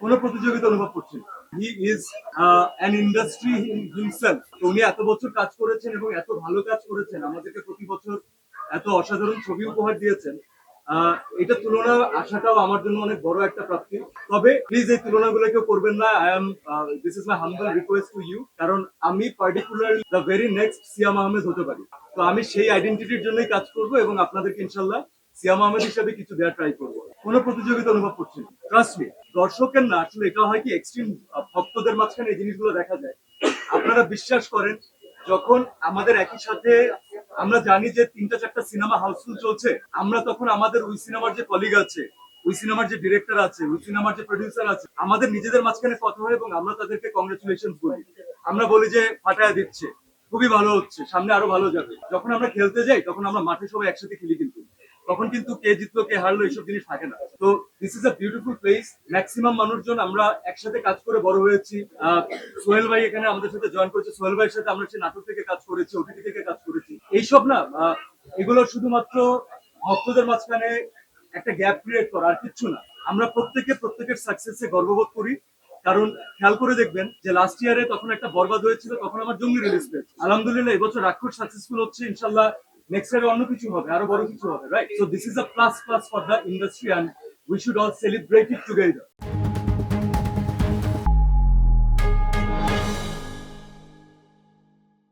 কোনো প্রতিযোগিতা অনুভব করছি না। He is an industry himself. উনি এত বছর কাজ করেছেন এবং এত ভালো কাজ করেছেন, আমাদেরকে প্রতি বছর এত অসাধারণ ছবি উপহার দিয়েছেন। এটা তুলনা আসাটাও আমার জন্য অনেক বড় একটা প্রাপ্তি। তবে প্লিজ এই তুলনাগুলো কেউ করবেন না। I am this is my humble request to you, কারণ আমি particularly the very next Siam Ahmed হতে পারি। তো আমি সেই আইডেন্টিটির জন্যই কাজ করব এবং আপনাদেরকে ইনশাল্লাহ সিয়াম আহমেদ হিসাবে কিছু দেওয়ার ট্রাই করবো। কোনো প্রতিযোগিতা অনুভব করছি না, ট্রাস্ট মি। দর্শকের না, আসলে এটা হয় কি, এক্সট্রিম ভক্তদের মাঝখানে এই জিনিসগুলো দেখা যায়। আপনারা বিশ্বাস করেন, যখন আমাদের একই সাথে আমরা জানি যে 3-4টা সিনেমা হাউসফুল চলছে, আমরা তখন আমাদের ওই সিনেমার যে কলিগ আছে, ওই সিনেমার যে ডিরেক্টর আছে, ওই সিনেমার যে প্রডিউসার আছে, আমাদের নিজেদের মাঝখানে কথা হয় এবং আমরা তাদেরকে কংগ্রেচুলেশন বলি। আমরা বলি যে ফাটায় দিচ্ছে, খুবই ভালো হচ্ছে, সামনে আরো ভালো যাবে। যখন আমরা খেলতে যাই তখন আমরা মাঠে সবাই একসাথে খেলি, কিন্তু তখন কিন্তু কে জিতলো কে হারলো এইসব জিনিস থাকে না। তো this is a beautiful place. Maximum মানুষজন আমরা একসাথে কাজ করে বড় হয়েছি। সোহেল ভাই এখানে আমাদের সাথে জয়েন করেছে, সোহেল ভাইয়ের সাথে আমরা সেই নাটক থেকে কাজ করেছি, ওটিটি থেকে কাজ করেছি। এইসব না, এগুলো শুধুমাত্র ভক্তদের মাঝখানে একটা গ্যাপ ক্রিয়েট করা, আর কিচ্ছু না। আমরা প্রত্যেকের সাকসেসে গর্ববোধ করি। কারণ খেয়াল করে দেখবেন যে লাস্ট ইয়ারে তখন একটা বরবাদ হয়েছিল, তখন আমার জঙ্গলি রিলিজ পেয়েছে। আলহামদুলিল্লাহ এবছর রাক্ষস সাকসেসফুল হচ্ছে, ইনশাল্লাহ নেক্সট ইয়ারে অন্য কিছু হবে, আরো বড় কিছু হবে, right? So this is a plus for the industry, and we should all celebrate it together.